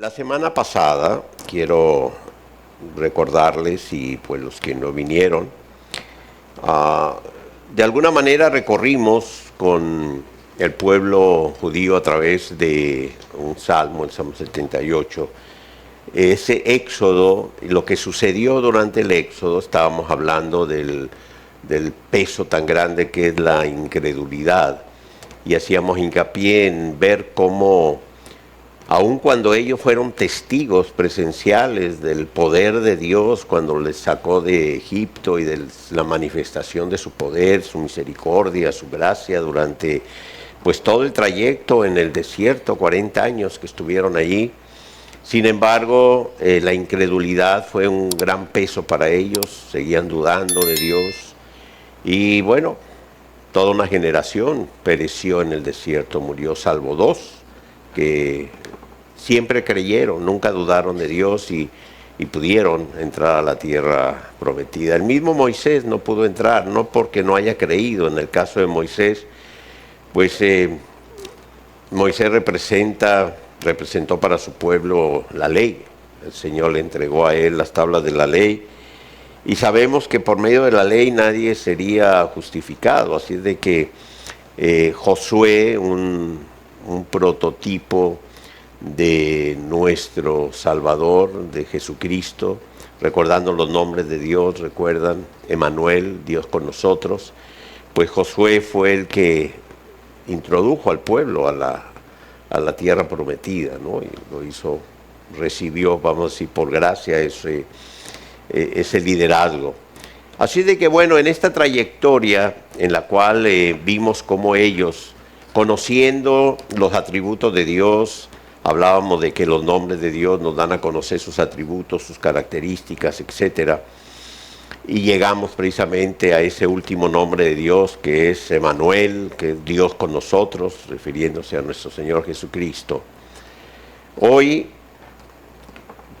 La semana pasada, quiero recordarles, y pues los que no vinieron, ah, de alguna manera recorrimos con el pueblo judío a través de un salmo, el Salmo 78, ese éxodo, lo que sucedió durante el éxodo. Estábamos hablando del peso tan grande que es la incredulidad, y hacíamos hincapié en ver cómo, aun cuando ellos fueron testigos presenciales del poder de Dios cuando les sacó de Egipto y de la manifestación de su poder, su misericordia, su gracia durante pues todo el trayecto en el desierto, 40 años que estuvieron allí. Sin embargo, la incredulidad fue un gran peso para ellos, seguían dudando de Dios, y bueno, toda una generación pereció en el desierto, murió salvo dos, que siempre creyeron, nunca dudaron de Dios y pudieron entrar a la tierra prometida. El mismo Moisés no pudo entrar, no porque no haya creído. En el caso de Moisés, pues Moisés representó para su pueblo la ley. El Señor le entregó a él las tablas de la ley, y sabemos que por medio de la ley nadie sería justificado. Así es de que Josué, un prototipo de nuestro Salvador, de Jesucristo, recordando los nombres de Dios, recuerdan, Emanuel, Dios con nosotros, pues Josué fue el que introdujo al pueblo a la tierra prometida, ¿no? Y lo hizo, recibió, vamos a decir, por gracia ese liderazgo. Así de que bueno, en esta trayectoria en la cual vimos cómo ellos, conociendo los atributos de Dios, hablábamos de que los nombres de Dios nos dan a conocer sus atributos, sus características, etcétera. Y llegamos precisamente a ese último nombre de Dios, que es Emanuel, que es Dios con nosotros, refiriéndose a nuestro Señor Jesucristo. Hoy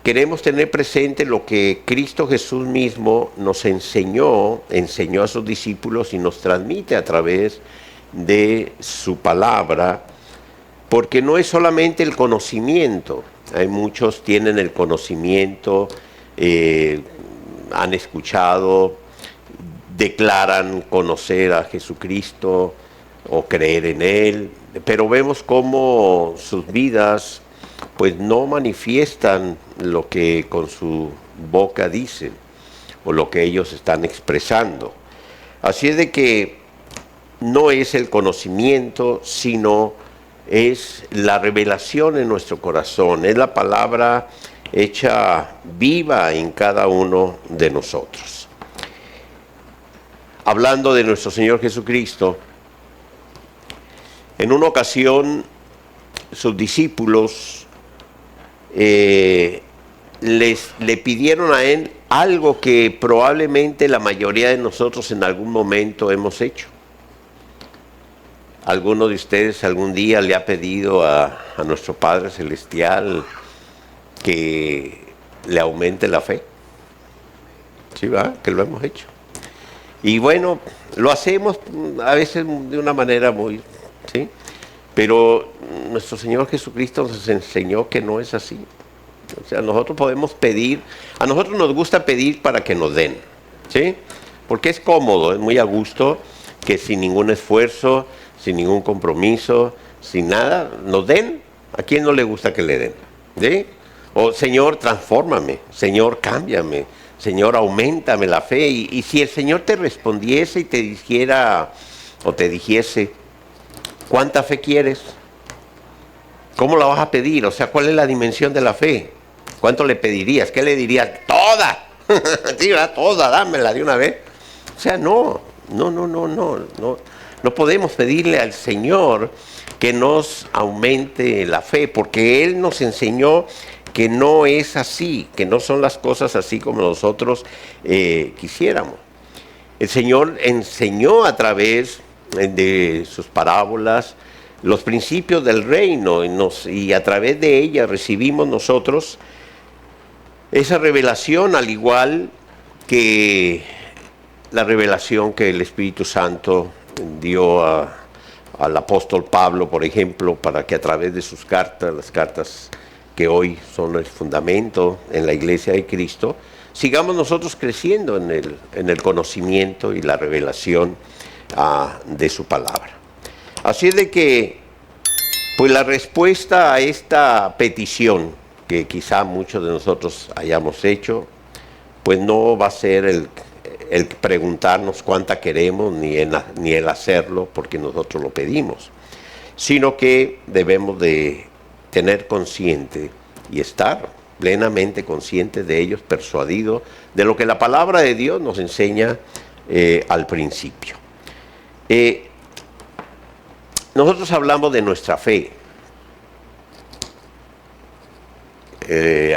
queremos tener presente lo que Cristo Jesús mismo nos enseñó a sus discípulos y nos transmite a través de su palabra, porque no es solamente el conocimiento. Hay muchos tienen el conocimiento, han escuchado, declaran conocer a Jesucristo o creer en Él, pero vemos cómo sus vidas pues no manifiestan lo que con su boca dicen o lo que ellos están expresando. Así es de que no es el conocimiento, sino es la revelación en nuestro corazón, es la palabra hecha viva en cada uno de nosotros. Hablando de nuestro Señor Jesucristo, en una ocasión sus discípulos le pidieron a él algo que probablemente la mayoría de nosotros en algún momento hemos hecho. ¿Alguno de ustedes algún día le ha pedido a nuestro Padre Celestial que le aumente la fe? Sí, ¿verdad? Que lo hemos hecho. Y bueno, lo hacemos a veces de una manera muy, ¿sí? Pero nuestro Señor Jesucristo nos enseñó que no es así. O sea, nosotros podemos pedir, a nosotros nos gusta pedir para que nos den, ¿sí? Porque es cómodo, es muy a gusto que sin ningún esfuerzo, sin ningún compromiso, sin nada, nos den. ¿A quién no le gusta que le den? ¿Sí? O Señor, transfórmame, Señor, cámbiame, Señor, auméntame la fe. Y si el Señor te respondiese y te dijera o te dijese, ¿cuánta fe quieres? ¿Cómo la vas a pedir? O sea, ¿cuál es la dimensión de la fe? ¿Cuánto le pedirías? ¿Qué le dirías? ¡Toda! Sí, ¿verdad? Toda, dámela de una vez. O sea, no podemos pedirle al Señor que nos aumente la fe, porque Él nos enseñó que no es así, que no son las cosas así como nosotros quisiéramos. El Señor enseñó a través de sus parábolas los principios del reino, y a través de ellas recibimos nosotros esa revelación, al igual que la revelación que el Espíritu Santo dio al apóstol Pablo, por ejemplo, para que a través de sus cartas, las cartas que hoy son el fundamento en la iglesia de Cristo, sigamos nosotros creciendo en el conocimiento y la revelación de su palabra. Así es de que, pues la respuesta a esta petición que quizá muchos de nosotros hayamos hecho, pues no va a ser el preguntarnos cuánta queremos, ni el hacerlo porque nosotros lo pedimos, sino que debemos de tener consciente y estar plenamente conscientes de ellos, persuadidos de lo que la palabra de Dios nos enseña al principio. Nosotros hablamos de nuestra fe.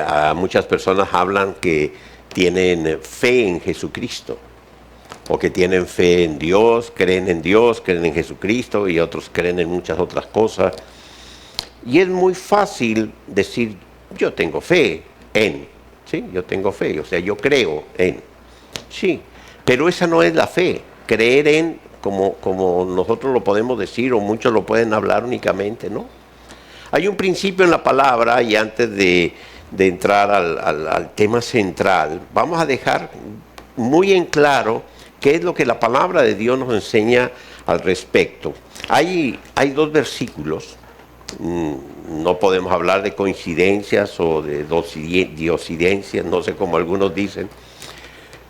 A muchas personas hablan que tienen fe en Jesucristo, o que tienen fe en Dios, creen en Jesucristo, y otros creen en muchas otras cosas. Y es muy fácil decir, yo tengo fe en, ¿sí? Yo tengo fe, o sea, yo creo en. Sí, pero esa no es la fe. Creer en, como nosotros lo podemos decir, o muchos lo pueden hablar únicamente, ¿no? Hay un principio en la palabra, y antes de entrar al tema central, vamos a dejar muy en claro qué es lo que la palabra de Dios nos enseña al respecto. Hay dos versículos, no podemos hablar de coincidencias o de diosidencias, no sé cómo algunos dicen.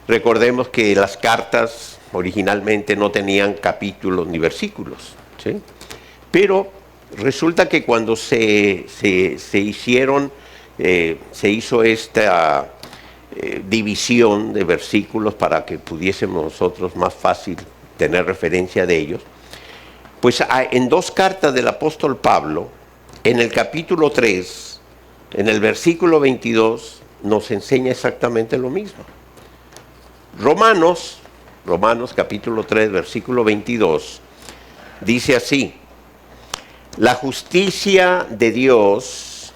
Recordemos que las cartas originalmente no tenían capítulos ni versículos, ¿sí? Pero resulta que cuando se hizo esta división de versículos para que pudiésemos nosotros más fácil tener referencia de ellos, pues en dos cartas del apóstol Pablo, en el capítulo 3, en el versículo 22, nos enseña exactamente lo mismo. Romanos capítulo 3, versículo 22, dice así: la justicia de Dios,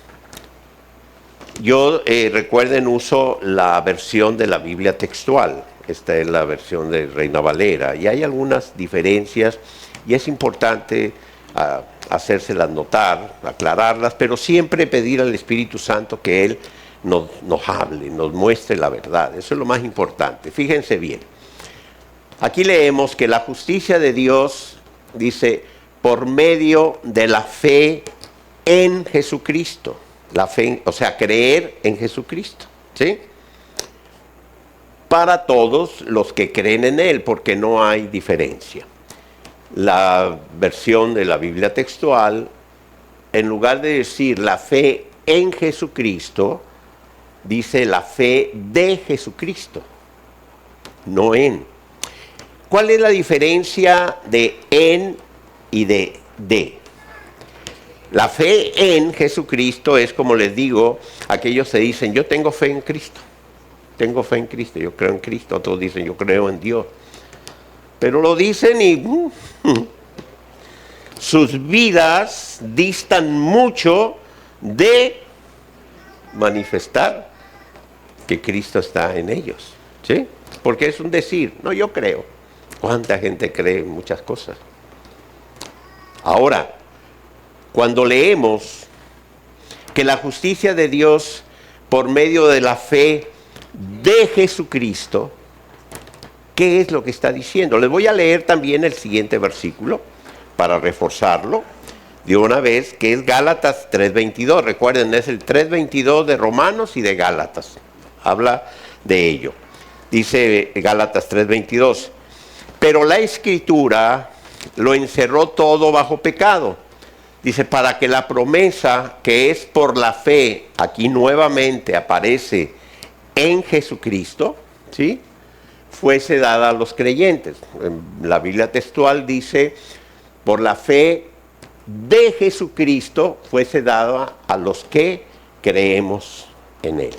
yo recuerden, uso la versión de la Biblia textual, esta es la versión de Reina Valera, y hay algunas diferencias, y es importante hacérselas notar, aclararlas, pero siempre pedir al Espíritu Santo que Él nos hable, nos muestre la verdad. Eso es lo más importante. Fíjense bien. Aquí leemos que la justicia de Dios, dice, por medio de la fe en Jesucristo. La fe, o sea, creer en Jesucristo, ¿sí? Para todos los que creen en Él, porque no hay diferencia. La versión de la Biblia textual, en lugar de decir la fe en Jesucristo, dice la fe de Jesucristo, no en. ¿Cuál es la diferencia de en y de? La fe en Jesucristo es, como les digo, aquellos se dicen, yo tengo fe en Cristo, yo creo en Cristo. Otros dicen, yo creo en Dios. Pero lo dicen y sus vidas distan mucho de manifestar que Cristo está en ellos, ¿sí? Porque es un decir, no, yo creo. ¿Cuánta gente cree en muchas cosas? Ahora, cuando leemos que la justicia de Dios por medio de la fe de Jesucristo, ¿qué es lo que está diciendo? Les voy a leer también el siguiente versículo para reforzarlo de una vez, que es Gálatas 3:22. Recuerden, es el 3:22 de Romanos y de Gálatas. Habla de ello. Dice Gálatas 3:22. Pero la Escritura lo encerró todo bajo pecado. Dice, para que la promesa que es por la fe, aquí nuevamente aparece en Jesucristo, ¿sí?, fuese dada a los creyentes. La Biblia textual dice, por la fe de Jesucristo fuese dada a los que creemos en Él.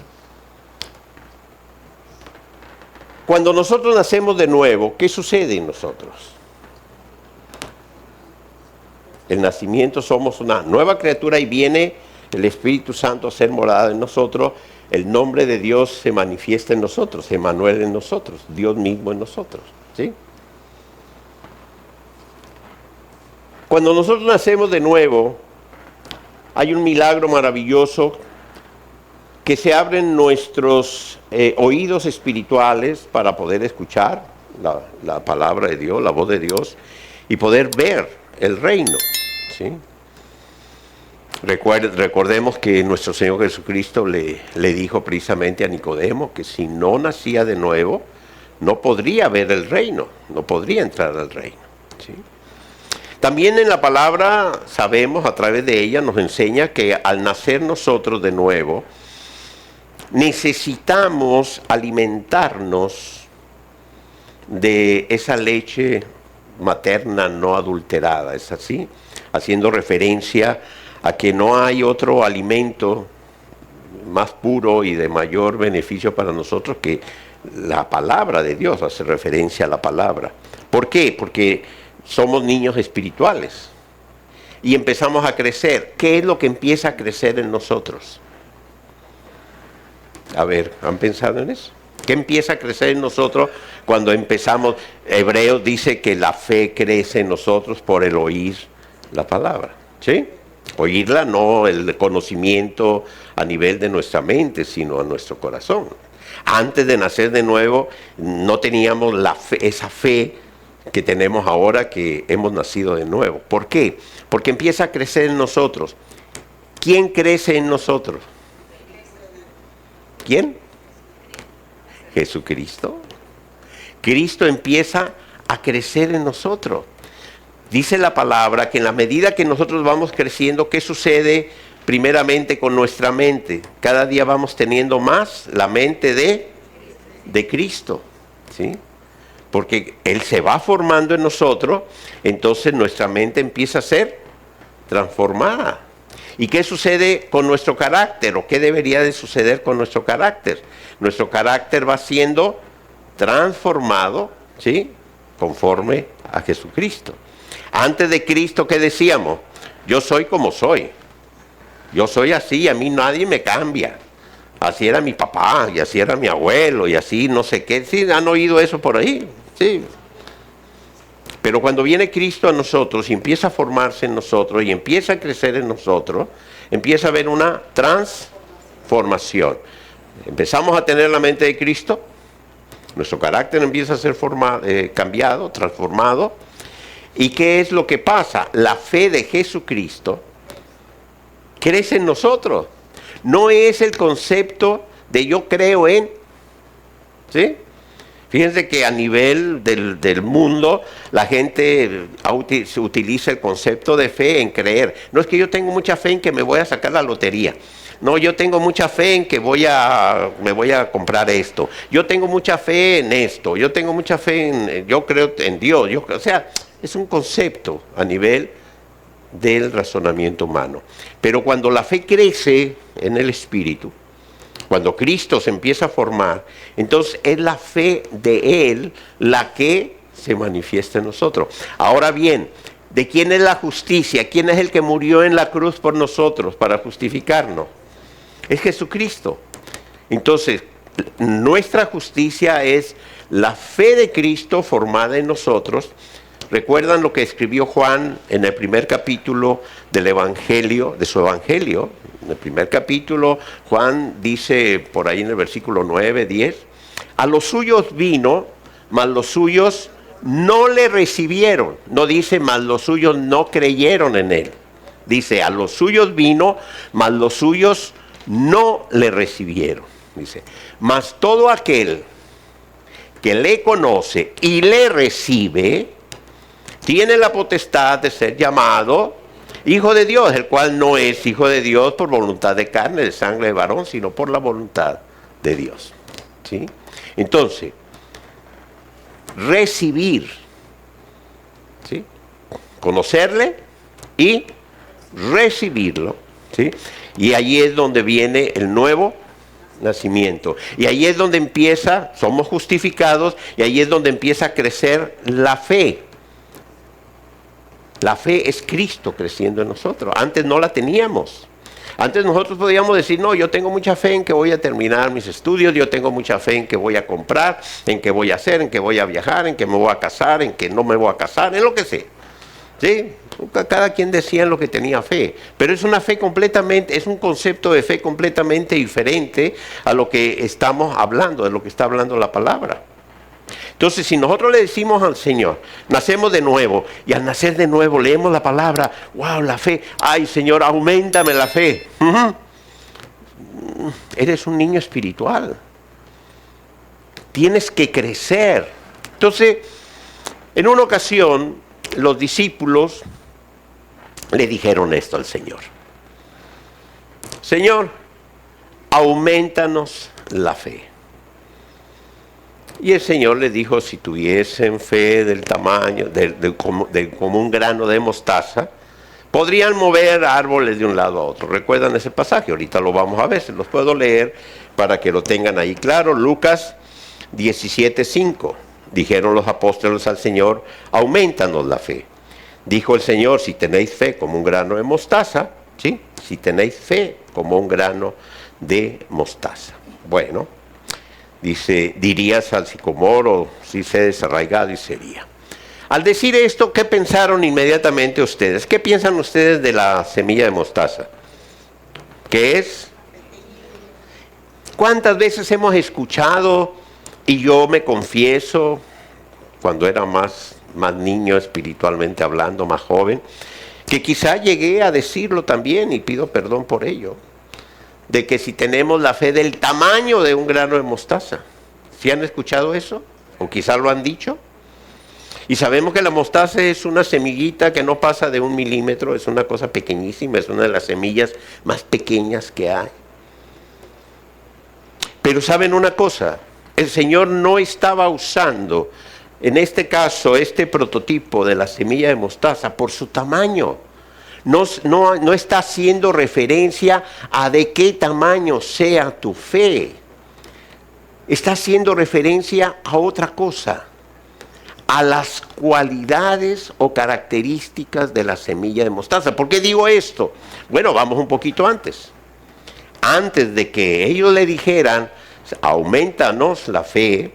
Cuando nosotros nacemos de nuevo, ¿qué sucede en nosotros? El nacimiento, somos una nueva criatura y viene el Espíritu Santo a ser morada en nosotros. El nombre de Dios se manifiesta en nosotros, Emmanuel en nosotros, Dios mismo en nosotros, ¿sí? Cuando nosotros nacemos de nuevo, hay un milagro maravilloso que se abren nuestros oídos espirituales para poder escuchar la palabra de Dios, la voz de Dios, y poder ver el reino, ¿sí? Recordemos que nuestro Señor Jesucristo le dijo precisamente a Nicodemo que si no nacía de nuevo, no podría ver el reino, no podría entrar al reino, ¿sí? También en la palabra sabemos, a través de ella nos enseña que al nacer nosotros de nuevo, necesitamos alimentarnos de esa leche materna no adulterada, ¿es así? Haciendo referencia a que no hay otro alimento más puro y de mayor beneficio para nosotros que la palabra de Dios, hace referencia a la palabra. ¿Por qué? Porque somos niños espirituales y empezamos a crecer. ¿Qué es lo que empieza a crecer en nosotros? A ver, ¿han pensado en eso? ¿Qué empieza a crecer en nosotros cuando empezamos? Hebreos dice que la fe crece en nosotros por el oír la palabra, ¿sí? Oírla, no el conocimiento a nivel de nuestra mente, sino a nuestro corazón. Antes de nacer de nuevo, no teníamos esa fe que tenemos ahora que hemos nacido de nuevo. ¿Por qué? Porque empieza a crecer en nosotros. ¿Quién crece en nosotros? ¿Quién? Jesucristo. Cristo empieza a crecer en nosotros. Dice la palabra que en la medida que nosotros vamos creciendo, ¿qué sucede? Primeramente con nuestra mente. Cada día vamos teniendo más la mente de Cristo, ¿sí? Porque Él se va formando en nosotros, entonces nuestra mente empieza a ser transformada. ¿Y qué sucede con nuestro carácter? ¿O qué debería de suceder con nuestro carácter? Nuestro carácter va siendo transformado, ¿sí? Conforme a Jesucristo. Antes de Cristo, ¿qué decíamos? Yo soy como soy. Yo soy así, a mí nadie me cambia. Así era mi papá, y así era mi abuelo, y así no sé qué. Sí, han oído eso por ahí, sí. Pero cuando viene Cristo a nosotros y empieza a formarse en nosotros y empieza a crecer en nosotros, empieza a haber una transformación. Empezamos a tener la mente de Cristo, nuestro carácter empieza a ser cambiado, transformado. ¿Y qué es lo que pasa? La fe de Jesucristo crece en nosotros. No es el concepto de yo creo en, ¿sí? Fíjense que a nivel del mundo la gente utiliza el concepto de fe en creer. No es que yo tengo mucha fe en que me voy a sacar la lotería. No, yo tengo mucha fe en que me voy a comprar esto. Yo tengo mucha fe en esto. Yo tengo mucha fe en, yo creo en Dios. O sea, es un concepto a nivel del razonamiento humano. Pero cuando la fe crece en el Espíritu, cuando Cristo se empieza a formar, entonces es la fe de Él la que se manifiesta en nosotros. Ahora bien, ¿de quién es la justicia? ¿Quién es el que murió en la cruz por nosotros para justificarnos? Es Jesucristo. Entonces, nuestra justicia es la fe de Cristo formada en nosotros. ¿Recuerdan lo que escribió Juan en el primer capítulo del Evangelio, de su Evangelio? En el primer capítulo, Juan dice por ahí en el versículo 9, 10, a los suyos vino, mas los suyos no le recibieron. No dice, mas los suyos no creyeron en él. Dice, a los suyos vino, mas los suyos no le recibieron. Dice, mas todo aquel que le conoce y le recibe, tiene la potestad de ser llamado hijo de Dios, el cual no es hijo de Dios por voluntad de carne, de sangre de varón, sino por la voluntad de Dios. ¿Sí? Entonces, recibir, ¿sí? Conocerle y recibirlo, ¿sí? Y allí es donde viene el nuevo nacimiento. Y ahí es donde empieza, somos justificados, y ahí es donde empieza a crecer la fe. La fe es Cristo creciendo en nosotros. Antes no la teníamos. Antes nosotros podíamos decir, no, yo tengo mucha fe en que voy a terminar mis estudios, yo tengo mucha fe en que voy a comprar, en que voy a hacer, en que voy a viajar, en que me voy a casar, en que no me voy a casar, en lo que sea. ¿Sí? Cada quien decía en lo que tenía fe, pero es una fe completamente, es un concepto de fe completamente diferente a lo que estamos hablando, de lo que está hablando la palabra. Entonces, si nosotros le decimos al Señor, nacemos de nuevo, y al nacer de nuevo leemos la palabra, wow, la fe, ay Señor, auméntame la fe. Eres un niño espiritual. Tienes que crecer. Entonces, en una ocasión, los discípulos le dijeron esto al Señor. Señor, aumentanos la fe. Y el Señor les dijo, si tuviesen fe del tamaño, como un grano de mostaza, podrían mover árboles de un lado a otro. ¿Recuerdan ese pasaje? Ahorita lo vamos a ver, se los puedo leer para que lo tengan ahí claro. Lucas 17:5. Dijeron los apóstoles al Señor, aumentanos la fe. Dijo el Señor, si tenéis fe como un grano de mostaza, ¿sí? Si tenéis fe como un grano de mostaza. Bueno, dice, dirías al sicomoro, si se desarraigado y sería. Al decir esto, ¿qué pensaron inmediatamente ustedes? ¿Qué piensan ustedes de la semilla de mostaza? ¿Qué es? ¿Cuántas veces hemos escuchado, y yo me confieso, cuando era más niño espiritualmente hablando, más joven, que quizá llegué a decirlo también y pido perdón por ello, de que si tenemos la fe del tamaño de un grano de mostaza? ¿Sí han escuchado eso? ¿O quizá lo han dicho? Y sabemos que la mostaza es una semillita que no pasa de 1 milímetro, es una cosa pequeñísima, es una de las semillas más pequeñas que hay. Pero ¿saben una cosa? El Señor no estaba usando, en este caso, este prototipo de la semilla de mostaza por su tamaño. No está haciendo referencia a de qué tamaño sea tu fe. Está haciendo referencia a otra cosa, a las cualidades o características de la semilla de mostaza. ¿Por qué digo esto? Bueno, vamos un poquito antes. Antes de que ellos le dijeran, aumentanos la fe,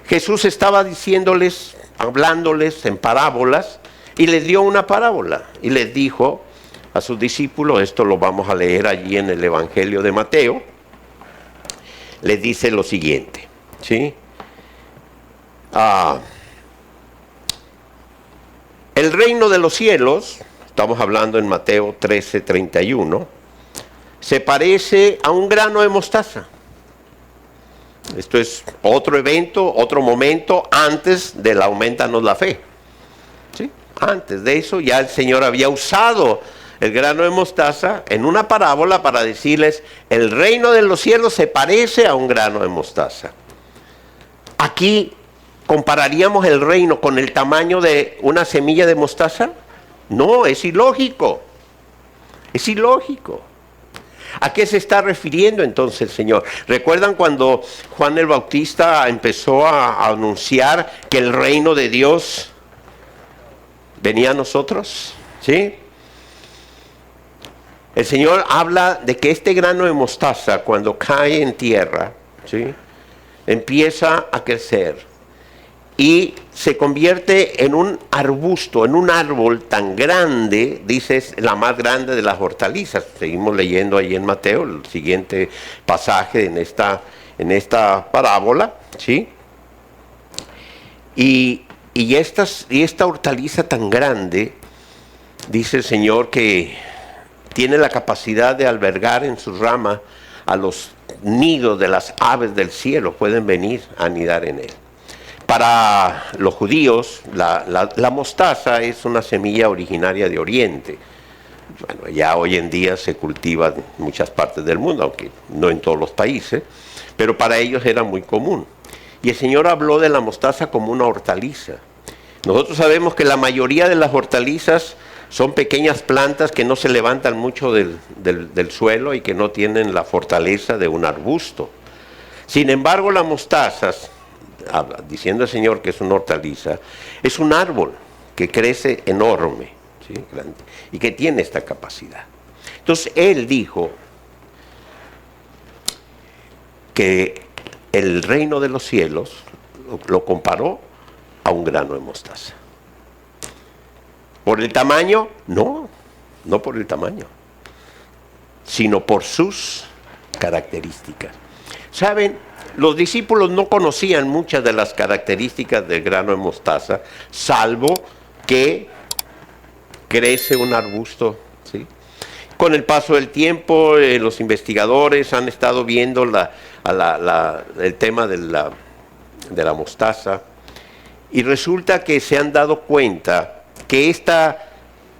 Jesús estaba diciéndoles, hablándoles en parábolas, y les dio una parábola, y les dijo a sus discípulos, esto lo vamos a leer allí en el Evangelio de Mateo, les dice lo siguiente, ¿sí? El reino de los cielos, estamos hablando en Mateo 13:31, se parece a un grano de mostaza. Esto es otro evento, otro momento antes del aumentanos la fe. ¿Sí? Antes de eso ya el Señor había usado el grano de mostaza en una parábola para decirles, el reino de los cielos se parece a un grano de mostaza. Aquí, ¿compararíamos el reino con el tamaño de una semilla de mostaza? No, es ilógico. Es ilógico. ¿A qué se está refiriendo entonces el Señor? ¿Recuerdan cuando Juan el Bautista empezó a anunciar que el reino de Dios venía a nosotros? ¿Sí? El Señor habla de que este grano de mostaza, cuando cae en tierra, ¿sí?, empieza a crecer y se convierte en un arbusto, en un árbol tan grande, dices, la más grande de las hortalizas. Seguimos leyendo ahí en Mateo, el siguiente pasaje en esta parábola, ¿sí? Y esta hortaliza tan grande, dice el Señor, que tiene la capacidad de albergar en sus ramas a los nidos de las aves del cielo, pueden venir a anidar en él. Para los judíos, la mostaza es una semilla originaria de Oriente. Bueno, ya hoy en día se cultiva en muchas partes del mundo, aunque no en todos los países, pero para ellos era muy común. Y el Señor habló de la mostaza como una hortaliza. Nosotros sabemos que la mayoría de las hortalizas son pequeñas plantas que no se levantan mucho del suelo y que no tienen la fortaleza de un arbusto. Sin embargo, la mostaza, diciendo el Señor que es una hortaliza, es un árbol que crece enorme, ¿sí?, grande, y que tiene esta capacidad. Entonces Él dijo que el reino de los cielos lo comparó a un grano de mostaza. ¿Por el tamaño? No, no por el tamaño, sino por sus características. ¿Saben? Los discípulos no conocían muchas de las características del grano de mostaza, salvo que crece un arbusto, ¿sí? Con el paso del tiempo, los investigadores han estado viendo el tema de la mostaza, y resulta que se han dado cuenta que esta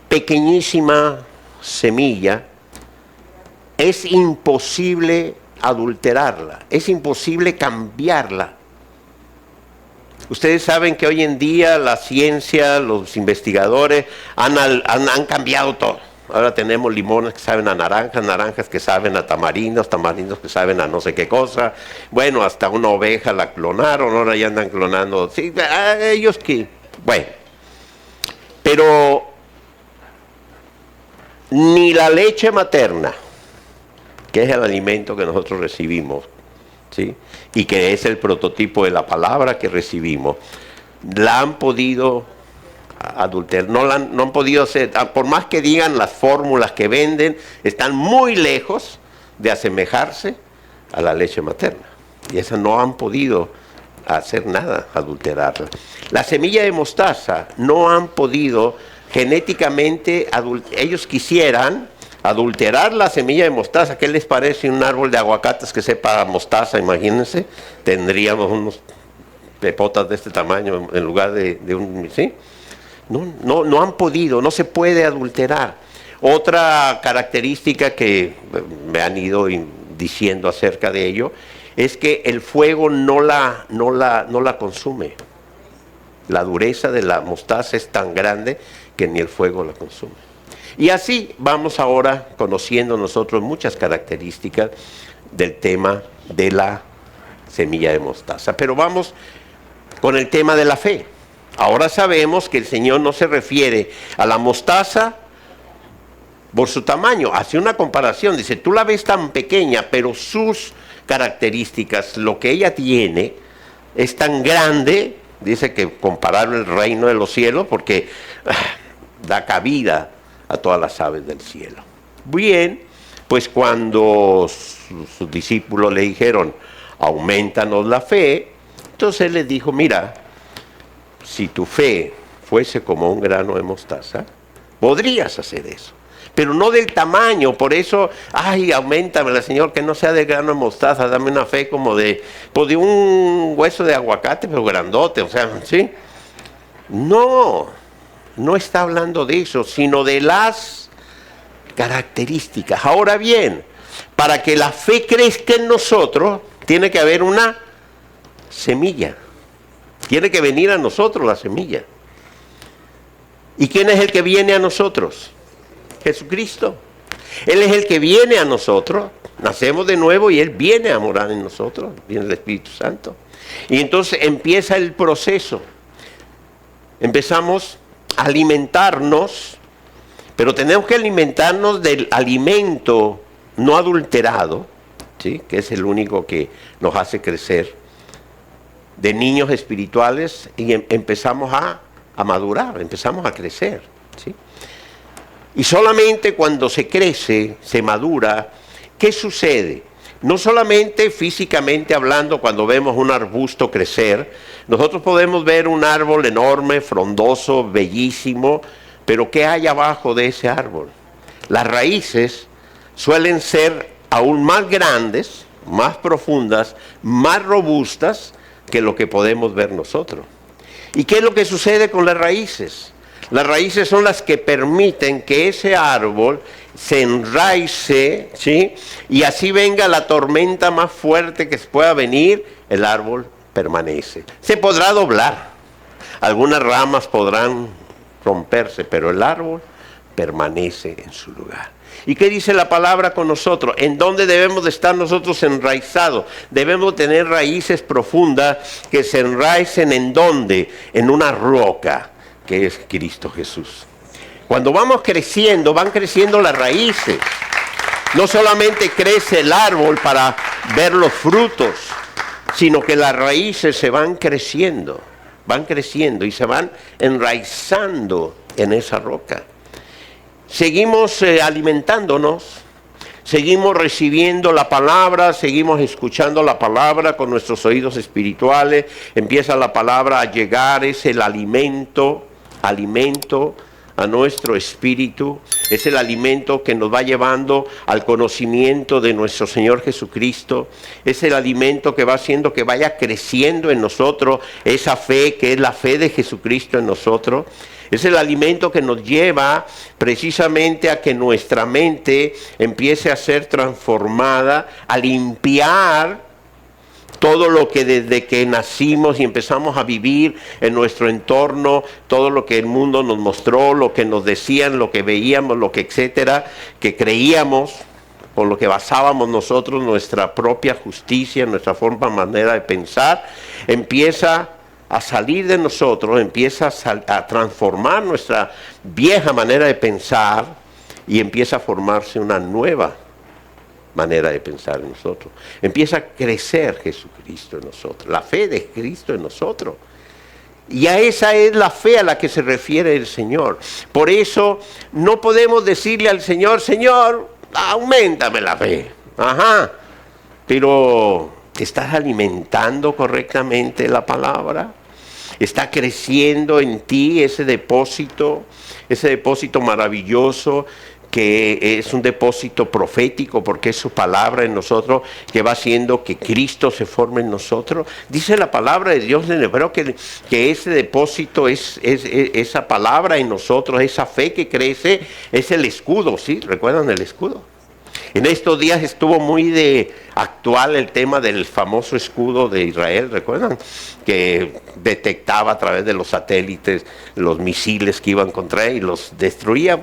pequeñísima semilla es imposible adulterarla, es imposible cambiarla. Ustedes saben que hoy en día la ciencia, los investigadores han cambiado todo. Ahora tenemos limones que saben a naranjas, naranjas que saben a tamarindos, tamarindos que saben a no sé qué cosa. Bueno, hasta una oveja la clonaron, ahora ya andan clonando. Sí, ellos que... Bueno, pero ni la leche materna, que es el alimento que nosotros recibimos, ¿sí? Y que es el prototipo de la palabra que recibimos, la han podido adulterar, no han podido hacer, por más que digan las fórmulas que venden, están muy lejos de asemejarse a la leche materna. Y esas no han podido hacer nada, adulterarla. La semilla de mostaza no han podido genéticamente, ellos quisieran adulterar la semilla de mostaza. ¿Qué les parece un árbol de aguacates que sepa mostaza? Imagínense, tendríamos unos pepotas de este tamaño en lugar de un... ¿sí? No han podido, no se puede adulterar. Otra característica que me han ido diciendo acerca de ello es que el fuego no la consume. La dureza de la mostaza es tan grande que ni el fuego la consume. Y así vamos ahora conociendo nosotros muchas características del tema de la semilla de mostaza. Pero vamos con el tema de la fe. Ahora sabemos que el Señor no se refiere a la mostaza por su tamaño. Hace una comparación, dice, tú la ves tan pequeña, pero sus características, lo que ella tiene, es tan grande, dice que comparable el reino de los cielos, porque da cabida a todas las aves del cielo. Bien, pues cuando sus discípulos le dijeron, aumentanos la fe, entonces él les dijo, mira, si tu fe fuese como un grano de mostaza, podrías hacer eso, pero no del tamaño. Por eso, auméntamela, Señor, que no sea de grano de mostaza, dame una fe como de un hueso de aguacate, pero grandote, o sea, ¿sí? No está hablando de eso, sino de las características. Ahora bien, para que la fe crezca en nosotros, tiene que haber una semilla. Tiene que venir a nosotros la semilla. ¿Y quién es el que viene a nosotros? Jesucristo. Él es el que viene a nosotros. Nacemos de nuevo y Él viene a morar en nosotros. Viene el Espíritu Santo. Y entonces empieza el proceso. Empezamos a alimentarnos, pero tenemos que alimentarnos del alimento no adulterado, ¿sí? Que es el único que nos hace crecer, de niños espirituales, y empezamos a madurar, empezamos a crecer, ¿sí? Y solamente cuando se crece, se madura, ¿qué sucede? No solamente físicamente hablando, cuando vemos un arbusto crecer, nosotros podemos ver un árbol enorme, frondoso, bellísimo, pero ¿qué hay abajo de ese árbol? Las raíces suelen ser aún más grandes, más profundas, más robustas que lo que podemos ver nosotros. ¿Y qué es lo que sucede con las raíces? Las raíces son las que permiten que ese árbol se enraice, ¿sí? Y así venga la tormenta más fuerte que pueda venir, el árbol permanece. Se podrá doblar, algunas ramas podrán romperse, pero el árbol permanece en su lugar. ¿Y qué dice la palabra con nosotros? ¿En dónde debemos de estar nosotros enraizados? Debemos tener raíces profundas que se enraicen ¿en dónde? En una roca, que es Cristo Jesús. Cuando vamos creciendo, van creciendo las raíces. No solamente crece el árbol para ver los frutos, sino que las raíces se van creciendo y se van enraizando en esa roca. Seguimos alimentándonos, seguimos recibiendo la palabra, seguimos escuchando la palabra con nuestros oídos espirituales. Empieza la palabra a llegar, es el alimento a nuestro espíritu. Es el alimento que nos va llevando al conocimiento de nuestro Señor Jesucristo. Es el alimento que va haciendo que vaya creciendo en nosotros esa fe que es la fe de Jesucristo en nosotros. Es el alimento que nos lleva precisamente a que nuestra mente empiece a ser transformada, a limpiar todo lo que desde que nacimos y empezamos a vivir en nuestro entorno, todo lo que el mundo nos mostró, lo que nos decían, lo que veíamos, lo que etcétera, que creíamos, por lo que basábamos nosotros nuestra propia justicia, nuestra manera de pensar, empieza a salir de nosotros, empieza a transformar nuestra vieja manera de pensar y empieza a formarse una nueva manera de pensar en nosotros. Empieza a crecer Jesucristo en nosotros, la fe de Cristo en nosotros. Y a esa es la fe a la que se refiere el Señor. Por eso no podemos decirle al Señor, Señor, auméntame la fe. Ajá, pero ¿te estás alimentando correctamente la palabra? ¿Está creciendo en ti ese depósito maravilloso que es un depósito profético porque es su palabra en nosotros que va haciendo que Cristo se forme en nosotros? Dice la palabra de Dios en hebreo que ese depósito es esa palabra en nosotros, esa fe que crece, es el escudo, ¿sí? ¿Recuerdan el escudo? En estos días estuvo muy actual el tema del famoso escudo de Israel, ¿recuerdan? Que detectaba a través de los satélites los misiles que iban contra él y los destruía.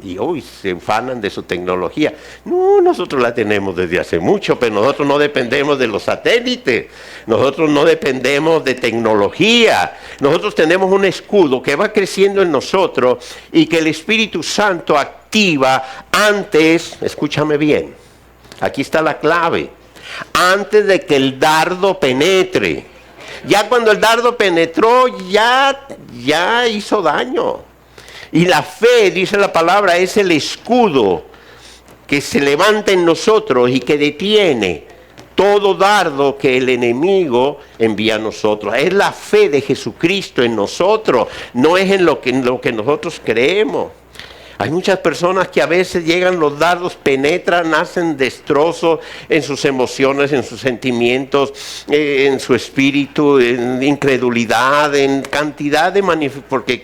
Y hoy se ufanan de su tecnología. No, nosotros la tenemos desde hace mucho, pero nosotros no dependemos de los satélites. Nosotros no dependemos de tecnología. Nosotros tenemos un escudo que va creciendo en nosotros y que el Espíritu Santo activa antes, escúchame bien, aquí está la clave, antes de que el dardo penetre. Ya cuando el dardo penetró, ya hizo daño. Y la fe, dice la palabra, es el escudo que se levanta en nosotros y que detiene todo dardo que el enemigo envía a nosotros. Es la fe de Jesucristo en nosotros, no es en lo que nosotros creemos. Hay muchas personas que a veces llegan los dardos, penetran, hacen destrozos en sus emociones, en sus sentimientos, en su espíritu, en incredulidad, en cantidad de porque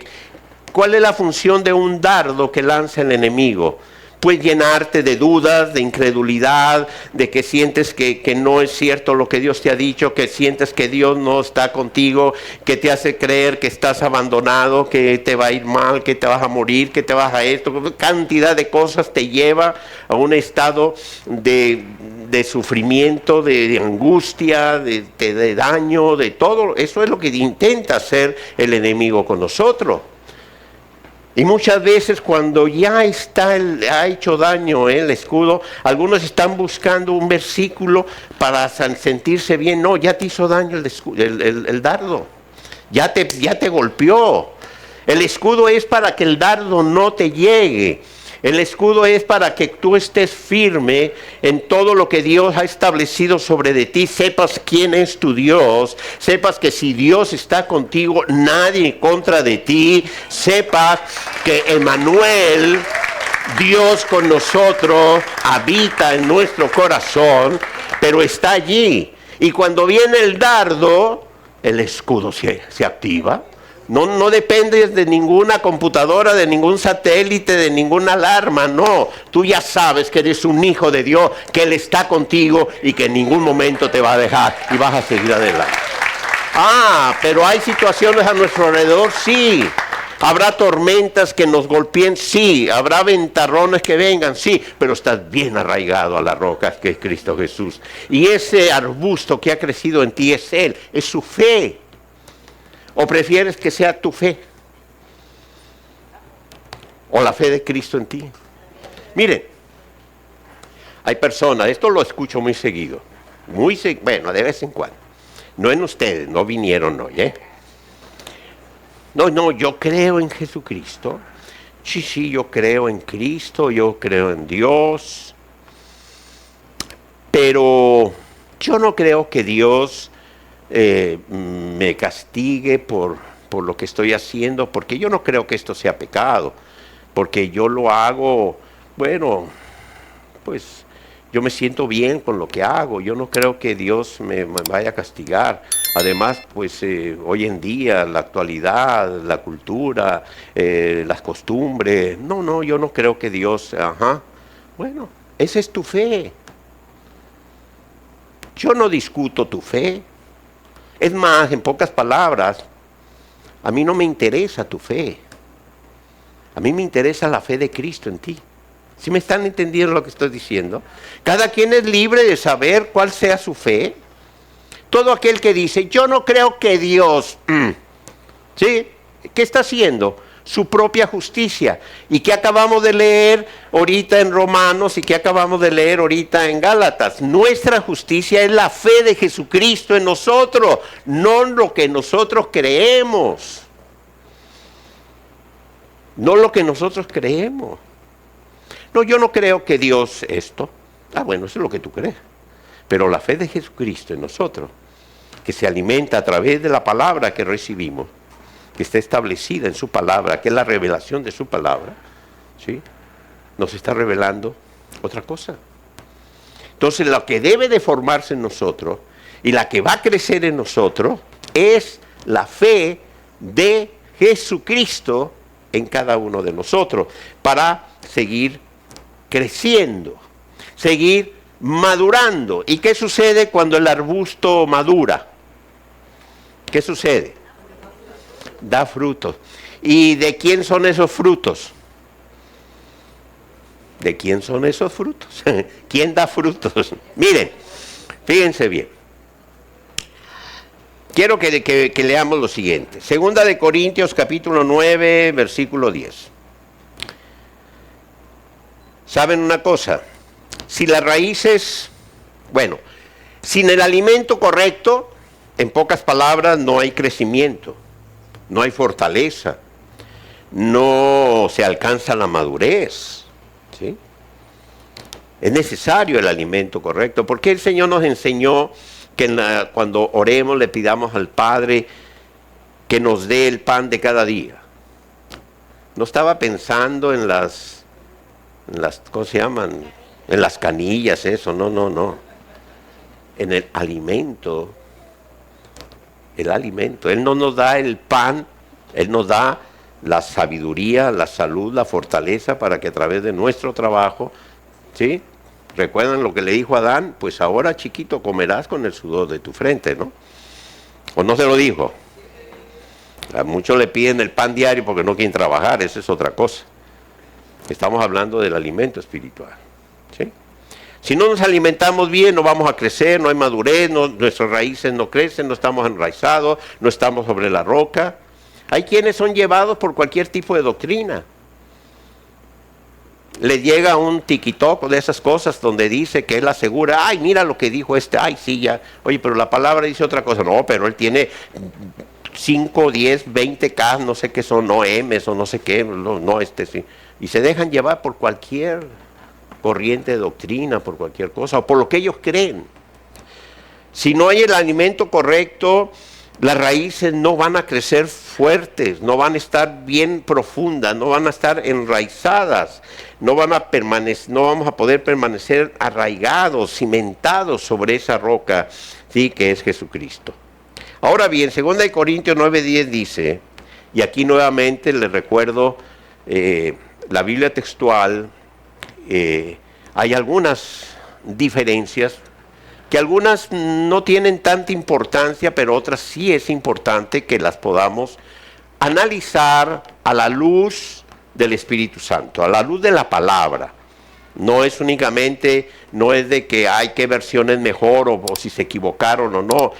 ¿cuál es la función de un dardo que lanza el enemigo? Pues llenarte de dudas, de incredulidad, de que sientes que no es cierto lo que Dios te ha dicho, que sientes que Dios no está contigo, que te hace creer que estás abandonado, que te va a ir mal, que te vas a morir, que te vas a esto. Cantidad de cosas te lleva a un estado de sufrimiento, de angustia, de daño, de todo. Eso es lo que intenta hacer el enemigo con nosotros. Y muchas veces cuando ya ha hecho daño el escudo, algunos están buscando un versículo para sentirse bien. No, ya te hizo daño el dardo, ya te golpeó. El escudo es para que el dardo no te llegue. El escudo es para que tú estés firme en todo lo que Dios ha establecido sobre de ti. Sepas quién es tu Dios. Sepas que si Dios está contigo, nadie en contra de ti. Sepas que Emmanuel, Dios con nosotros, habita en nuestro corazón, pero está allí. Y cuando viene el dardo, el escudo se activa. No dependes de ninguna computadora, de ningún satélite, de ninguna alarma, no. Tú ya sabes que eres un hijo de Dios, que Él está contigo y que en ningún momento te va a dejar y vas a seguir adelante. Pero hay situaciones a nuestro alrededor, sí. Habrá tormentas que nos golpeen, sí. Habrá ventarrones que vengan, sí. Pero estás bien arraigado a la roca que es Cristo Jesús. Y ese arbusto que ha crecido en ti es Él, es su fe. ¿O prefieres que sea tu fe? ¿O la fe de Cristo en ti? Miren, hay personas, esto lo escucho muy seguido, bueno, de vez en cuando. No en ustedes, no vinieron hoy, No, yo creo en Jesucristo, Sí, yo creo en Cristo, yo creo en Dios, pero yo no creo que Dios me castigue por lo que estoy haciendo, porque yo no creo que esto sea pecado, porque yo lo hago, bueno, pues yo me siento bien con lo que hago, yo no creo que Dios me vaya a castigar. Además, pues hoy en día, la actualidad, la cultura, las costumbres, no, yo no creo que Dios, bueno, esa es tu fe. Yo no discuto tu fe. Es más, en pocas palabras, a mí no me interesa tu fe. A mí me interesa la fe de Cristo en ti. ¿Sí me están entendiendo lo que estoy diciendo? Cada quien es libre de saber cuál sea su fe. Todo aquel que dice, yo no creo que Dios, ¿sí? ¿Qué está haciendo? Su propia justicia. ¿Y qué acabamos de leer ahorita en Romanos y qué acabamos de leer ahorita en Gálatas? Nuestra justicia es la fe de Jesucristo en nosotros, no lo que nosotros creemos. No lo que nosotros creemos. No, yo no creo que Dios esto. Bueno, eso es lo que tú crees. Pero la fe de Jesucristo en nosotros, que se alimenta a través de la palabra que recibimos, que está establecida en su palabra, que es la revelación de su palabra, ¿sí? Nos está revelando otra cosa. Entonces, lo que debe de formarse en nosotros y la que va a crecer en nosotros es la fe de Jesucristo en cada uno de nosotros para seguir creciendo, seguir madurando. ¿Y qué sucede cuando el arbusto madura? ¿Qué sucede? Da frutos. ¿Y de quién son esos frutos? ¿De quién son esos frutos? ¿Quién da frutos? Miren, fíjense bien. Quiero que leamos lo siguiente. Segunda de Corintios capítulo 9, versículo 10. ¿Saben una cosa? Si las raíces, sin el alimento correcto, en pocas palabras, no hay crecimiento, no hay fortaleza, no se alcanza la madurez, ¿sí? Es necesario el alimento correcto, porque el Señor nos enseñó que cuando oremos le pidamos al Padre que nos dé el pan de cada día. No estaba pensando en las ¿cómo se llaman? En las canillas, eso, no. En el alimento. El alimento. Él no nos da el pan, Él nos da la sabiduría, la salud, la fortaleza para que a través de nuestro trabajo, ¿sí? ¿Recuerdan lo que le dijo a Adán? Pues ahora, chiquito, comerás con el sudor de tu frente, ¿no? ¿O no se lo dijo? A muchos le piden el pan diario porque no quieren trabajar, esa es otra cosa. Estamos hablando del alimento espiritual, ¿sí? Si no nos alimentamos bien, no vamos a crecer, no hay madurez, nuestras raíces no crecen, no estamos enraizados, no estamos sobre la roca. Hay quienes son llevados por cualquier tipo de doctrina. Le llega un tiquitoc de esas cosas donde dice que él asegura, ay, mira lo que dijo este, ay, sí, ya. Oye, pero la palabra dice otra cosa. No, pero él tiene 5, 10, 20K, no sé qué son, no M's o no sé qué, no sí. Y se dejan llevar por cualquier corriente de doctrina, por cualquier cosa, o por lo que ellos creen. Si no hay el alimento correcto, las raíces no van a crecer fuertes, no van a estar bien profundas, no van a estar enraizadas, no vamos a poder permanecer arraigados, cimentados sobre esa roca, sí, que es Jesucristo. Ahora bien, 2 Corintios 9:10 dice, y aquí nuevamente les recuerdo la Biblia textual, hay algunas diferencias, que algunas no tienen tanta importancia, pero otras sí es importante que las podamos analizar a la luz del Espíritu Santo, a la luz de la palabra. No es únicamente, no es de que hay qué versión es mejor o si se equivocaron o no.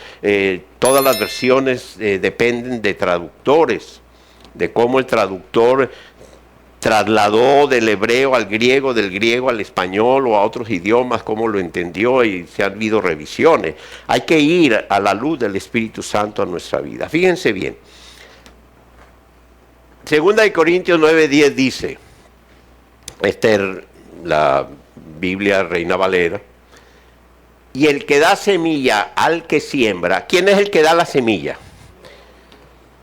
Todas las versiones dependen de traductores, de cómo el traductor trasladó del hebreo al griego, del griego al español o a otros idiomas, cómo lo entendió, y se han habido revisiones. Hay que ir a la luz del Espíritu Santo a nuestra vida. Fíjense bien. Segunda de Corintios 9:10 dice, esta es la Biblia Reina Valera, y el que da semilla al que siembra, ¿quién es el que da la semilla?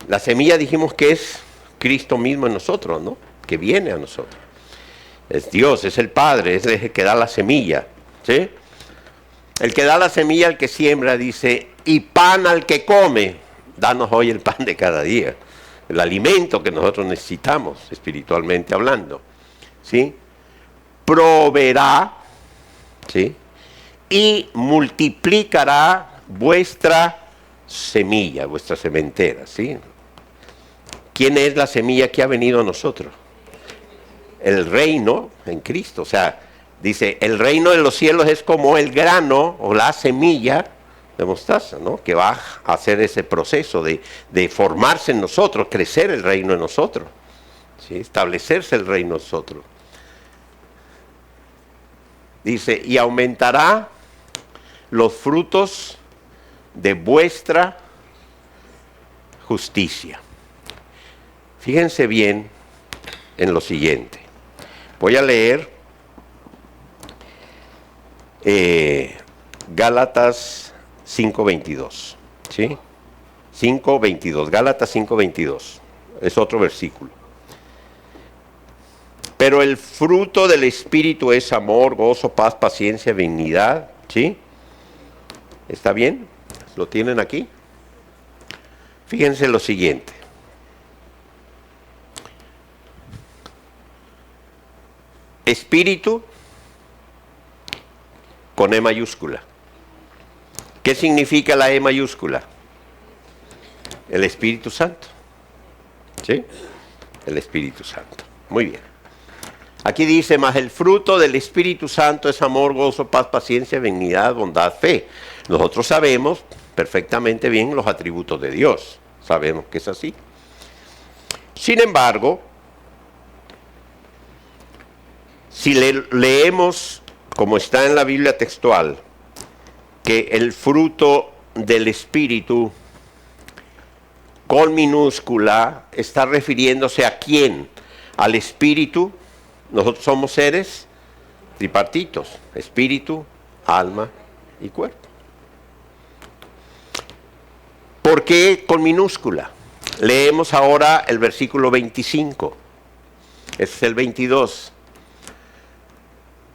La semilla dijimos que es Cristo mismo en nosotros, ¿no? Que viene a nosotros. Es Dios, es el Padre, es el que da la semilla, ¿sí? El que da la semilla al que siembra, dice, y pan al que come. Danos hoy el pan de cada día, el alimento que nosotros necesitamos, espiritualmente hablando, ¿sí? Proveerá, ¿sí? Y multiplicará vuestra semilla, vuestra sementera, ¿sí? ¿Quién es la semilla que ha venido a nosotros? El reino en Cristo. O sea, dice, el reino de los cielos es como el grano o la semilla de mostaza, ¿no? Que va a hacer ese proceso de formarse en nosotros, crecer el reino en nosotros, ¿sí? Establecerse el reino en nosotros. Dice, y aumentará los frutos de vuestra justicia. Fíjense bien en lo siguiente. Voy a leer Gálatas 5:22, ¿sí? 5:22, Gálatas 5:22, es otro versículo. Pero el fruto del Espíritu es amor, gozo, paz, paciencia, benignidad, ¿sí? ¿Está bien? ¿Lo tienen aquí? Fíjense lo siguiente. Espíritu con E mayúscula. ¿Qué significa la E mayúscula? El Espíritu Santo. ¿Sí? El Espíritu Santo. Muy bien. Aquí dice, más el fruto del Espíritu Santo es amor, gozo, paz, paciencia, benignidad, bondad, fe. Nosotros sabemos perfectamente bien los atributos de Dios. Sabemos que es así. Sin embargo, si leemos, como está en la Biblia textual, que el fruto del Espíritu con minúscula está refiriéndose a quién, al Espíritu. Nosotros somos seres tripartitos, espíritu, alma y cuerpo. ¿Por qué con minúscula? Leemos ahora el versículo 25, ese es el 22.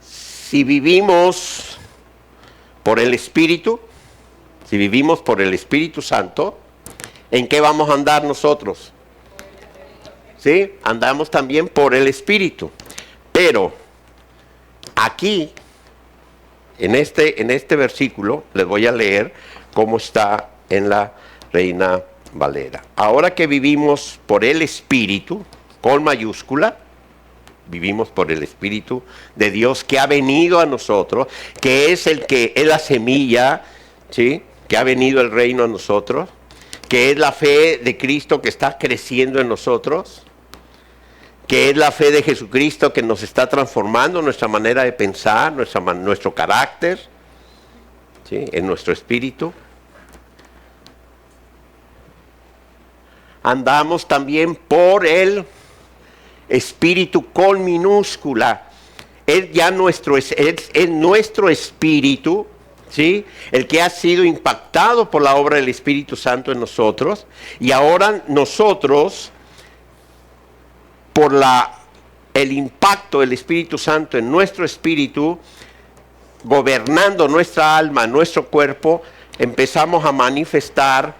Si vivimos por el Espíritu, si vivimos por el Espíritu Santo, ¿en qué vamos a andar nosotros? ¿Sí? Andamos también por el Espíritu. Pero aquí, en este versículo, les voy a leer cómo está en la Reina Valera. Ahora que vivimos por el Espíritu, con mayúscula, vivimos por el Espíritu de Dios que ha venido a nosotros, que es el que es la semilla, ¿sí? Que ha venido el reino a nosotros, que es la fe de Cristo que está creciendo en nosotros, que es la fe de Jesucristo que nos está transformando nuestra manera de pensar, nuestro carácter, ¿sí? En nuestro espíritu. Andamos también por el Espíritu con minúscula. Es ya nuestro espíritu, ¿sí? El que ha sido impactado por la obra del Espíritu Santo en nosotros, y ahora nosotros, por el impacto del Espíritu Santo en nuestro espíritu, gobernando nuestra alma, nuestro cuerpo, empezamos a manifestar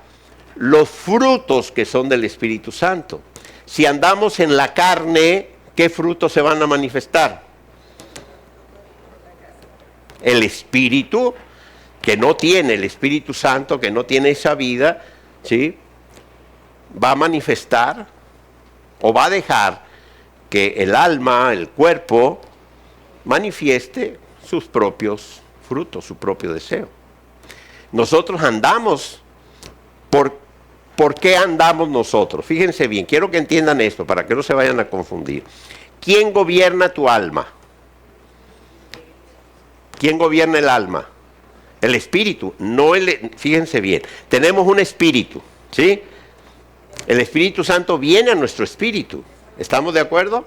los frutos que son del Espíritu Santo. Si andamos en la carne, ¿qué frutos se van a manifestar? El Espíritu, que no tiene el Espíritu Santo, que no tiene esa vida, ¿sí? Va a manifestar o va a dejar que el alma, el cuerpo, manifieste sus propios frutos, su propio deseo. Nosotros andamos, ¿por qué andamos nosotros? Fíjense bien, quiero que entiendan esto para que no se vayan a confundir. ¿Quién gobierna tu alma? ¿Quién gobierna el alma? El espíritu, fíjense bien, tenemos un espíritu, ¿sí? El Espíritu Santo viene a nuestro espíritu. ¿Estamos de acuerdo?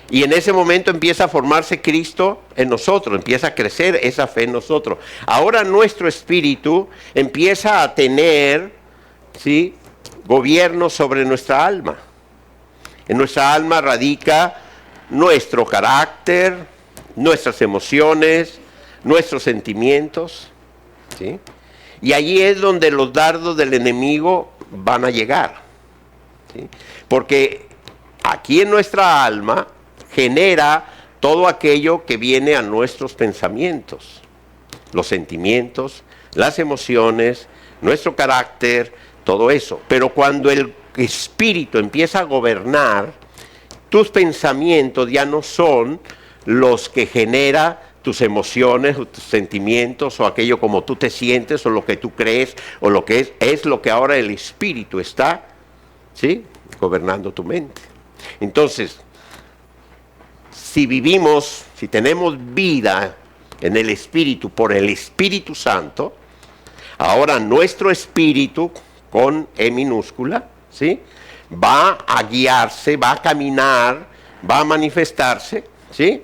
Y en ese momento empieza a formarse Cristo en nosotros, empieza a crecer esa fe en nosotros. Ahora nuestro espíritu empieza a tener, ¿sí?, gobierno sobre nuestra alma. En nuestra alma radica nuestro carácter, nuestras emociones, nuestros sentimientos, ¿sí? Y allí es donde los dardos del enemigo van a llegar, ¿sí? Porque aquí en nuestra alma genera todo aquello que viene a nuestros pensamientos, los sentimientos, las emociones, nuestro carácter, todo eso. Pero cuando el espíritu empieza a gobernar, tus pensamientos ya no son los que genera tus emociones o tus sentimientos o aquello como tú te sientes o lo que tú crees o lo que es lo que ahora el espíritu está, ¿sí?, gobernando tu mente. Entonces, si vivimos, si tenemos vida en el espíritu por el Espíritu Santo, ahora nuestro espíritu con E minúscula, ¿sí?, va a guiarse, va a caminar, va a manifestarse, ¿sí?,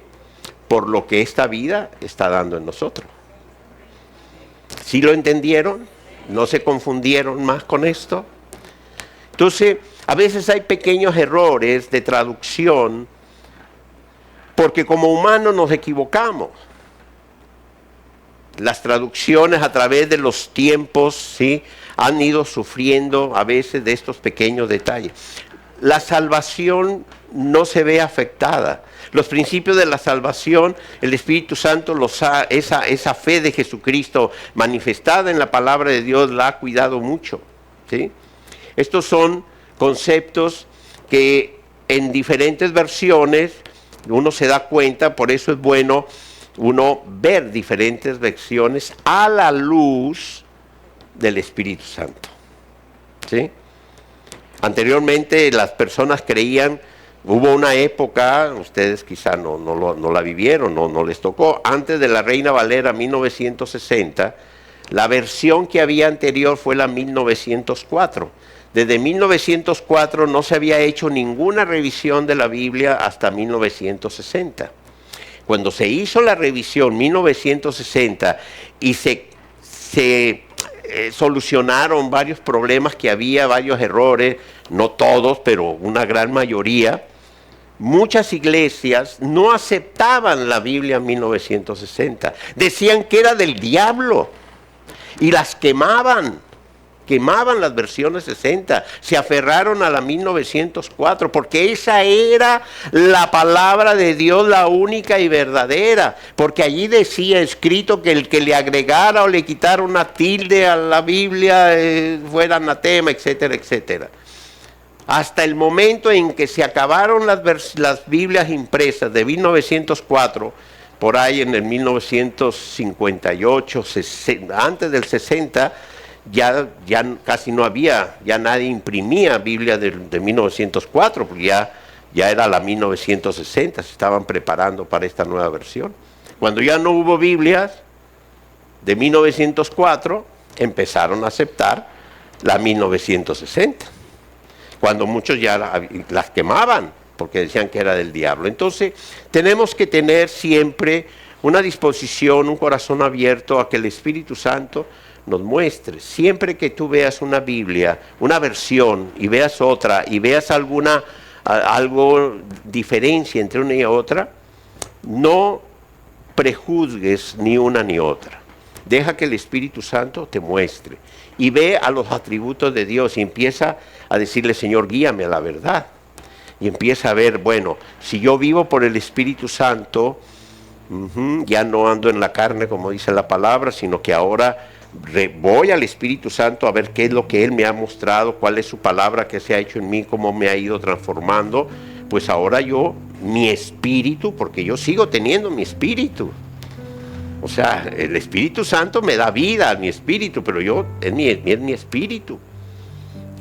por lo que esta vida está dando en nosotros. ¿Sí lo entendieron? ¿No se confundieron más con esto? Entonces, a veces hay pequeños errores de traducción, porque como humanos nos equivocamos. Las traducciones a través de los tiempos, ¿sí?, han ido sufriendo a veces de estos pequeños detalles. La salvación no se ve afectada. Los principios de la salvación, el Espíritu Santo esa fe de Jesucristo manifestada en la palabra de Dios la ha cuidado mucho, ¿sí? Estos son conceptos que en diferentes versiones uno se da cuenta, por eso es bueno uno ver diferentes versiones a la luz del Espíritu Santo, ¿sí? Anteriormente las personas creían, hubo una época, ustedes quizá no la vivieron, no les tocó, antes de la Reina Valera 1960, la versión que había anterior fue la 1904. Desde 1904 no se había hecho ninguna revisión de la Biblia hasta 1960. Cuando se hizo la revisión 1960 y se solucionaron varios problemas que había, varios errores, no todos, pero una gran mayoría, muchas iglesias no aceptaban la Biblia en 1960. Decían que era del diablo y las quemaban las versiones 60, se aferraron a la 1904, porque esa era la palabra de Dios, la única y verdadera, porque allí decía escrito que el que le agregara o le quitara una tilde a la Biblia fuera anatema, etcétera, etcétera. Hasta el momento en que se acabaron las Biblias impresas de 1904, por ahí en el 1958, 60, antes del 60, ya casi no había, ya nadie imprimía Biblia de 1904, porque ya era la 1960, se estaban preparando para esta nueva versión. Cuando ya no hubo Biblias de 1904, empezaron a aceptar la 1960, cuando muchos ya las quemaban, porque decían que era del diablo. Entonces, tenemos que tener siempre una disposición, un corazón abierto a que el Espíritu Santo nos muestre. Siempre que tú veas una Biblia, una versión, y veas otra, y veas algo diferencia entre una y otra, no prejuzgues ni una ni otra. Deja que el Espíritu Santo te muestre. Y ve a los atributos de Dios y empieza a decirle, Señor, guíame a la verdad. Y empieza a ver, bueno, si yo vivo por el Espíritu Santo, ya no ando en la carne como dice la palabra, sino que ahora voy al Espíritu Santo a ver qué es lo que Él me ha mostrado, cuál es su palabra que se ha hecho en mí, cómo me ha ido transformando. Pues ahora mi espíritu, porque yo sigo teniendo mi espíritu. O sea, el Espíritu Santo me da vida a mi espíritu, pero es mi espíritu.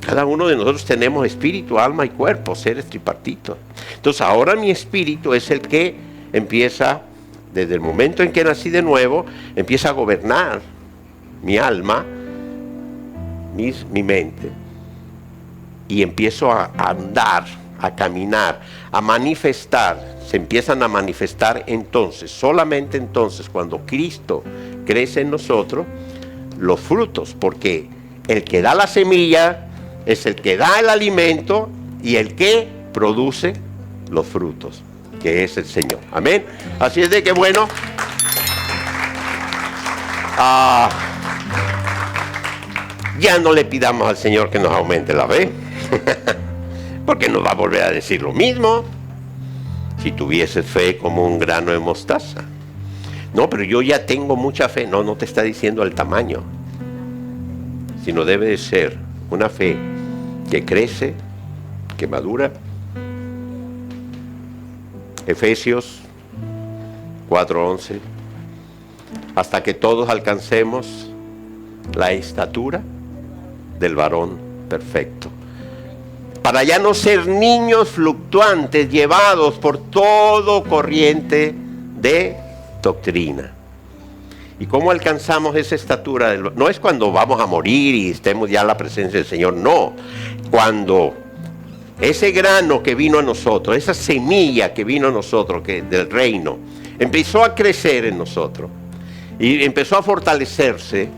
Cada uno de nosotros tenemos espíritu, alma y cuerpo, seres tripartitos. Entonces ahora mi espíritu es el que empieza, desde el momento en que nací de nuevo, empieza a gobernar mi alma, mi mente. y empiezo a andar, a caminar, a manifestar, se empiezan a manifestar entonces, solamente entonces, cuando Cristo crece en nosotros, los frutos, porque el que da la semilla es el que da el alimento y el que produce los frutos, que es el Señor. Amén. Así es de que bueno, ya no le pidamos al Señor que nos aumente la fe, porque nos va a volver a decir lo mismo. Si tuviese fe como un grano de mostaza. No, pero yo ya tengo mucha fe. No, no te está diciendo el tamaño, sino debe de ser una fe que crece, que madura. Efesios 4:11, hasta que todos alcancemos la estatura del varón perfecto, para ya no ser niños fluctuantes llevados por todo corriente de doctrina. ¿Y cómo alcanzamos esa estatura? No es cuando vamos a morir y estemos ya en la presencia del Señor, no. Cuando ese grano que vino a nosotros, esa semilla que vino a nosotros, que del reino, empezó a crecer en nosotros y empezó a fortalecerse,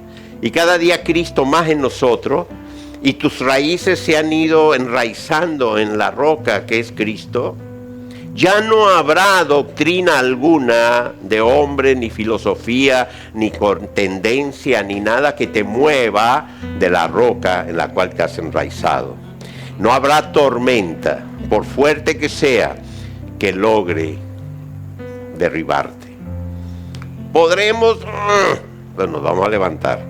y cada día Cristo más en nosotros, y tus raíces se han ido enraizando en la roca que es Cristo, ya no habrá doctrina alguna de hombre, ni filosofía, ni tendencia, ni nada que te mueva de la roca en la cual te has enraizado. No habrá tormenta, por fuerte que sea, que logre derribarte. Podremos, pero nos vamos a levantar.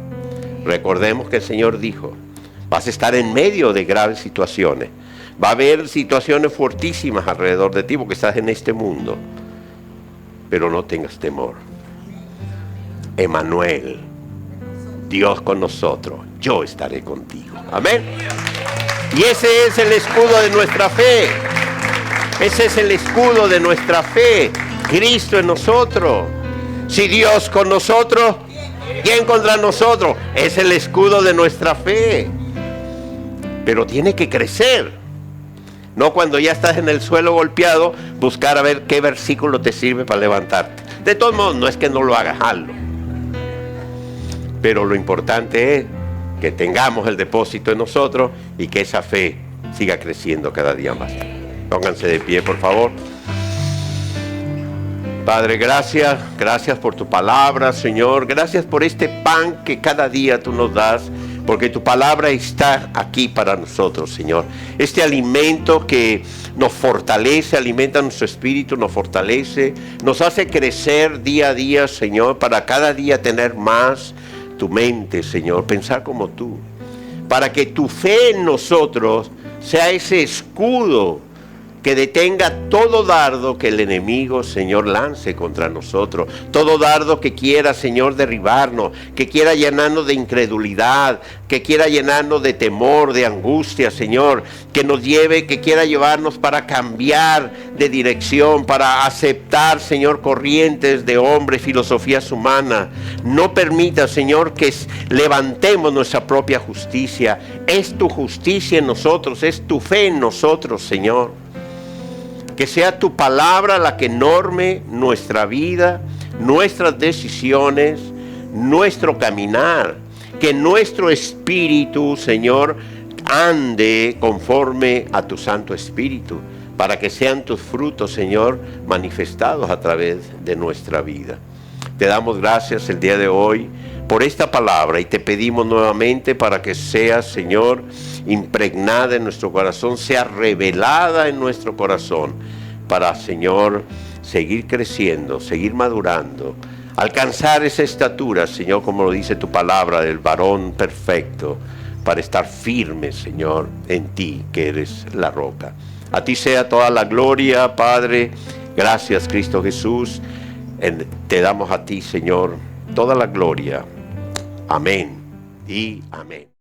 Recordemos que el Señor dijo, vas a estar en medio de graves situaciones. Va a haber situaciones fuertísimas alrededor de ti porque estás en este mundo. Pero no tengas temor. Emmanuel, Dios con nosotros, yo estaré contigo. Amén. Y ese es el escudo de nuestra fe. Ese es el escudo de nuestra fe. Cristo en nosotros. Si Dios con nosotros, ¿quién contra nosotros? Es el escudo de nuestra fe. Pero tiene que crecer. No cuando ya estás en el suelo golpeado, buscar a ver qué versículo te sirve para levantarte. De todos modos, no es que no lo hagas, hazlo. Pero lo importante es que tengamos el depósito en nosotros y que esa fe siga creciendo cada día más. Pónganse de pie, por favor. Padre, gracias por tu palabra, Señor. Gracias por este pan que cada día tú nos das, porque tu palabra está aquí para nosotros, Señor. Este alimento que nos fortalece, alimenta nuestro espíritu, nos fortalece, nos hace crecer día a día, Señor, para cada día tener más tu mente, Señor, pensar como tú. Para que tu fe en nosotros sea ese escudo que detenga todo dardo que el enemigo, Señor, lance contra nosotros. Todo dardo que quiera, Señor, derribarnos, que quiera llenarnos de incredulidad, que quiera llenarnos de temor, de angustia, Señor, que nos lleve, que quiera llevarnos para cambiar de dirección, para aceptar, Señor, corrientes de hombres, filosofías humanas. No permita, Señor, que levantemos nuestra propia justicia. Es tu justicia en nosotros, es tu fe en nosotros, Señor. Que sea tu palabra la que norme nuestra vida, nuestras decisiones, nuestro caminar. Que nuestro espíritu, Señor, ande conforme a tu Santo Espíritu, para que sean tus frutos, Señor, manifestados a través de nuestra vida. Te damos gracias el día de hoy por esta palabra y te pedimos nuevamente para que sea, Señor, impregnada en nuestro corazón, sea revelada en nuestro corazón, para, Señor, seguir creciendo, seguir madurando, alcanzar esa estatura, Señor, como lo dice tu palabra, del varón perfecto, para estar firme, Señor, en ti, que eres la roca. A ti sea toda la gloria, Padre. Gracias, Cristo Jesús. Te damos a ti, Señor, toda la gloria. Amén y amén.